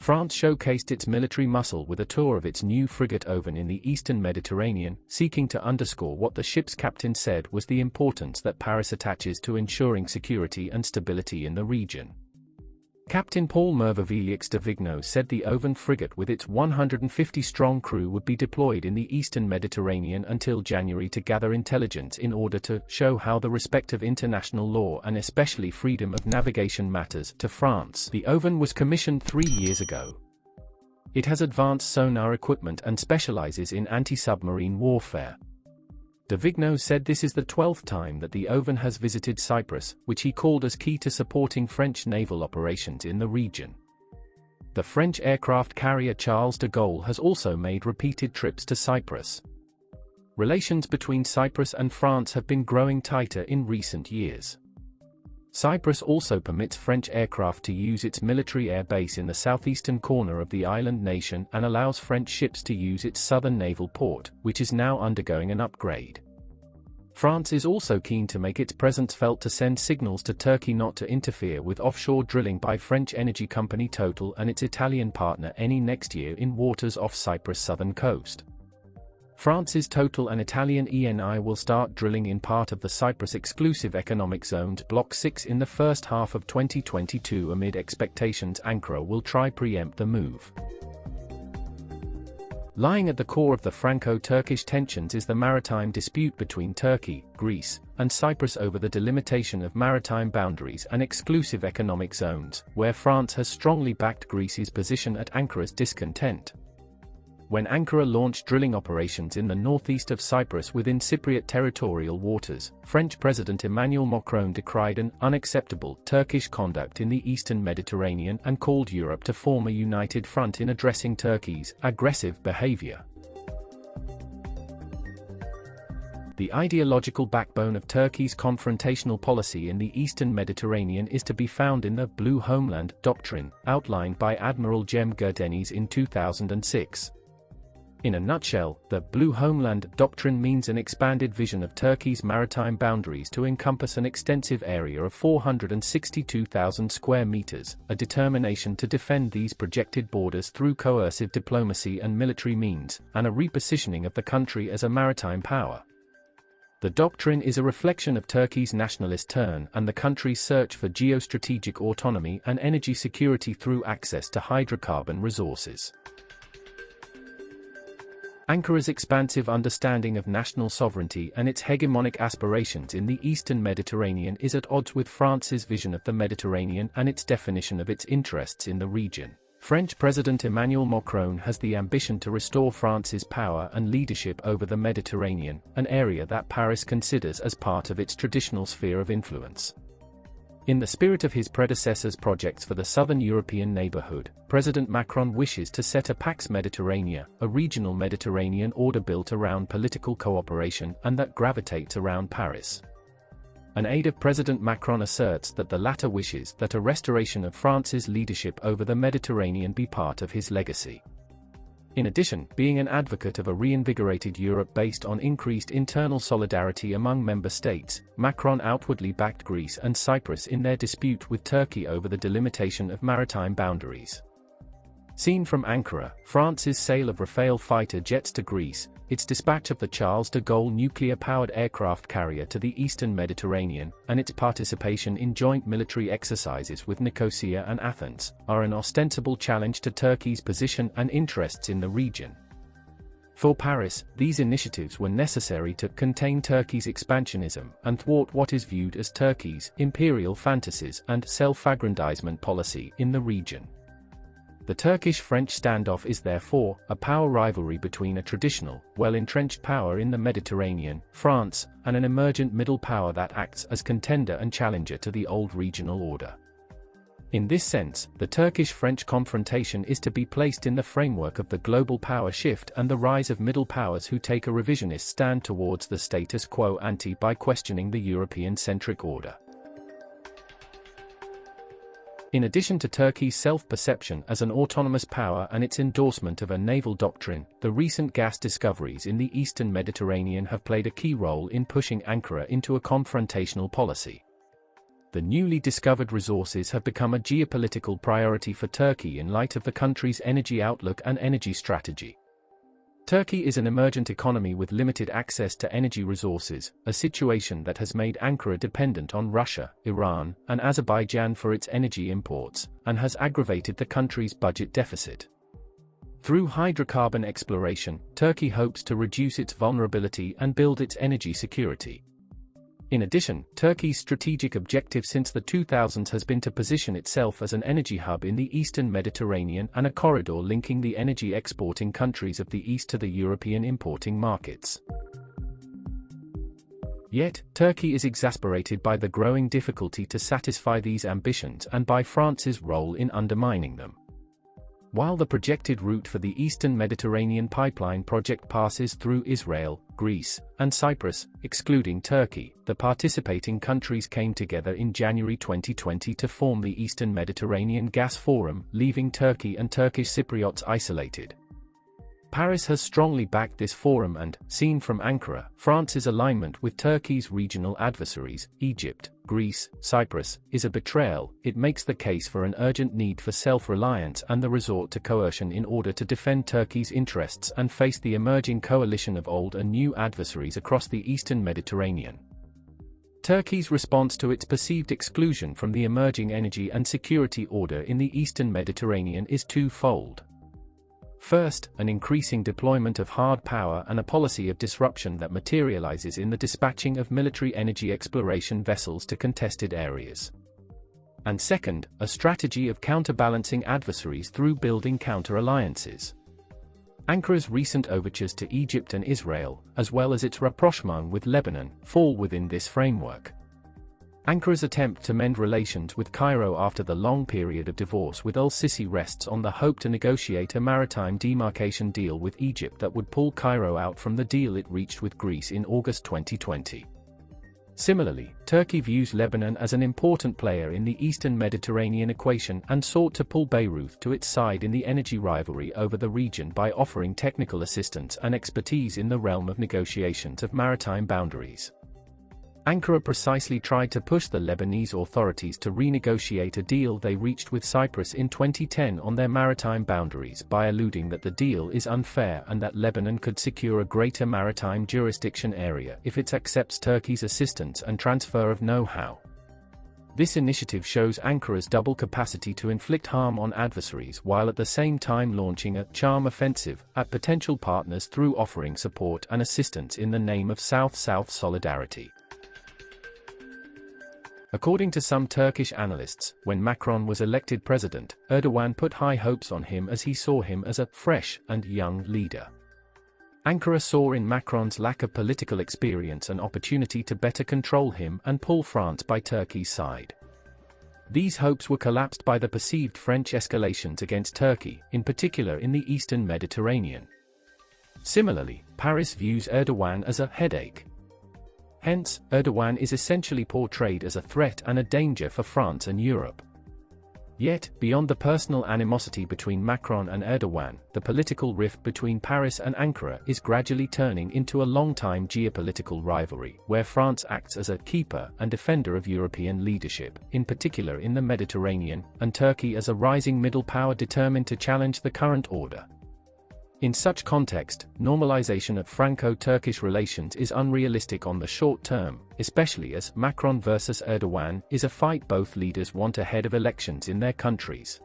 France showcased its military muscle with a tour of its new frigate Auvergne in the eastern Mediterranean, seeking to underscore what the ship's captain said was the importance that Paris attaches to ensuring security and stability in the region. Captain Paul Merveilleux de Vigneault said the Auvergne frigate with its 150-strong crew would be deployed in the eastern Mediterranean until January to gather intelligence in order to show how the respect of international law and especially freedom of navigation matters to France. The Auvergne was commissioned 3 years ago. It has advanced sonar equipment and specializes in anti-submarine warfare. De Vigneault said this is the 12th time that the Auvergne has visited Cyprus, which he called as key to supporting French naval operations in the region. The French aircraft carrier Charles de Gaulle has also made repeated trips to Cyprus. Relations between Cyprus and France have been growing tighter in recent years. Cyprus also permits French aircraft to use its military air base in the southeastern corner of the island nation and allows French ships to use its southern naval port, which is now undergoing an upgrade. France is also keen to make its presence felt to send signals to Turkey not to interfere with offshore drilling by French energy company Total and its Italian partner Eni next year in waters off Cyprus' southern coast. France's Total and Italian Eni will start drilling in part of the Cyprus Exclusive Economic Zone's Block 6 in the first half of 2022 amid expectations Ankara will try preempt the move. Lying at the core of the Franco-Turkish tensions is the maritime dispute between Turkey, Greece, and Cyprus over the delimitation of maritime boundaries and exclusive economic zones, where France has strongly backed Greece's position at Ankara's discontent. When Ankara launched drilling operations in the northeast of Cyprus within Cypriot territorial waters, French President Emmanuel Macron decried an unacceptable Turkish conduct in the eastern Mediterranean and called Europe to form a united front in addressing Turkey's aggressive behavior. The ideological backbone of Turkey's confrontational policy in the eastern Mediterranean is to be found in the Blue Homeland Doctrine, outlined by Admiral Cem Gerdeniz in 2006. In a nutshell, the Blue Homeland Doctrine means an expanded vision of Turkey's maritime boundaries to encompass an extensive area of 462,000 square meters, a determination to defend these projected borders through coercive diplomacy and military means, and a repositioning of the country as a maritime power. The doctrine is a reflection of Turkey's nationalist turn and the country's search for geostrategic autonomy and energy security through access to hydrocarbon resources. Ankara's expansive understanding of national sovereignty and its hegemonic aspirations in the eastern Mediterranean is at odds with France's vision of the Mediterranean and its definition of its interests in the region. French President Emmanuel Macron has the ambition to restore France's power and leadership over the Mediterranean, an area that Paris considers as part of its traditional sphere of influence. In the spirit of his predecessor's projects for the southern European neighborhood, President Macron wishes to set a Pax Mediterranea, a regional Mediterranean order built around political cooperation and that gravitates around Paris. An aide of President Macron asserts that the latter wishes that a restoration of France's leadership over the Mediterranean be part of his legacy. In addition, being an advocate of a reinvigorated Europe based on increased internal solidarity among member states, Macron outwardly backed Greece and Cyprus in their dispute with Turkey over the delimitation of maritime boundaries. Seen from Ankara, France's sale of Rafale fighter jets to Greece, its dispatch of the Charles de Gaulle nuclear-powered aircraft carrier to the eastern Mediterranean, and its participation in joint military exercises with Nicosia and Athens, are an ostensible challenge to Turkey's position and interests in the region. For Paris, these initiatives were necessary to contain Turkey's expansionism and thwart what is viewed as Turkey's imperial fantasies and self-aggrandizement policy in the region. The Turkish-French standoff is therefore a power rivalry between a traditional, well-entrenched power in the Mediterranean, France, and an emergent middle power that acts as contender and challenger to the old regional order. In this sense, the Turkish-French confrontation is to be placed in the framework of the global power shift and the rise of middle powers who take a revisionist stand towards the status quo ante by questioning the European-centric order. In addition to Turkey's self-perception as an autonomous power and its endorsement of a naval doctrine, the recent gas discoveries in the eastern Mediterranean have played a key role in pushing Ankara into a confrontational policy. the newly discovered resources have become a geopolitical priority for Turkey in light of the country's energy outlook and energy strategy. Turkey is an emergent economy with limited access to energy resources, a situation that has made Ankara dependent on Russia, Iran, and Azerbaijan for its energy imports, and has aggravated the country's budget deficit. Through hydrocarbon exploration, Turkey hopes to reduce its vulnerability and build its energy security. In addition, Turkey's strategic objective since the 2000s has been to position itself as an energy hub in the Eastern Mediterranean and a corridor linking the energy exporting countries of the East to the European importing markets. Yet, Turkey is exasperated by the growing difficulty to satisfy these ambitions and by France's role in undermining them. While the projected route for the Eastern Mediterranean pipeline project passes through Israel, Greece, and Cyprus, excluding Turkey, the participating countries came together in January 2020 to form the Eastern Mediterranean Gas Forum, leaving Turkey and Turkish Cypriots isolated. Paris has strongly backed this forum and, seen from Ankara, France's alignment with Turkey's regional adversaries, Egypt, Greece, Cyprus, is a betrayal. It makes the case for an urgent need for self-reliance and the resort to coercion in order to defend Turkey's interests and face the emerging coalition of old and new adversaries across the Eastern Mediterranean. Turkey's response to its perceived exclusion from the emerging energy and security order in the Eastern Mediterranean is twofold. First, an increasing deployment of hard power and a policy of disruption that materializes in the dispatching of military energy exploration vessels to contested areas. And second, a strategy of counterbalancing adversaries through building counter-alliances. Ankara's recent overtures to Egypt and Israel, as well as its rapprochement with Lebanon, fall within this framework. Ankara's attempt to mend relations with Cairo after the long period of divorce with al-Sisi rests on the hope to negotiate a maritime demarcation deal with Egypt that would pull Cairo out from the deal it reached with Greece in August 2020. Similarly, Turkey views Lebanon as an important player in the Eastern Mediterranean equation and sought to pull Beirut to its side in the energy rivalry over the region by offering technical assistance and expertise in the realm of negotiations of maritime boundaries. Ankara precisely tried to push the Lebanese authorities to renegotiate a deal they reached with Cyprus in 2010 on their maritime boundaries by alluding that the deal is unfair and that Lebanon could secure a greater maritime jurisdiction area if it accepts Turkey's assistance and transfer of know-how. This initiative shows Ankara's double capacity to inflict harm on adversaries while at the same time launching a charm offensive at potential partners through offering support and assistance in the name of South-South solidarity. According to some Turkish analysts, when Macron was elected president, Erdogan put high hopes on him as he saw him as a fresh and young leader. Ankara saw in Macron's lack of political experience an opportunity to better control him and pull France by Turkey's side. These hopes were collapsed by the perceived French escalations against Turkey, in particular in the Eastern Mediterranean. Similarly, Paris views Erdogan as a headache. Hence, Erdogan is essentially portrayed as a threat and a danger for France and Europe. Yet, beyond the personal animosity between Macron and Erdogan, the political rift between Paris and Ankara is gradually turning into a long-time geopolitical rivalry, where France acts as a keeper and defender of European leadership, in particular in the Mediterranean, and Turkey as a rising middle power determined to challenge the current order. In such context, normalization of Franco-Turkish relations is unrealistic on the short term, especially as Macron versus Erdogan is a fight both leaders want ahead of elections in their countries.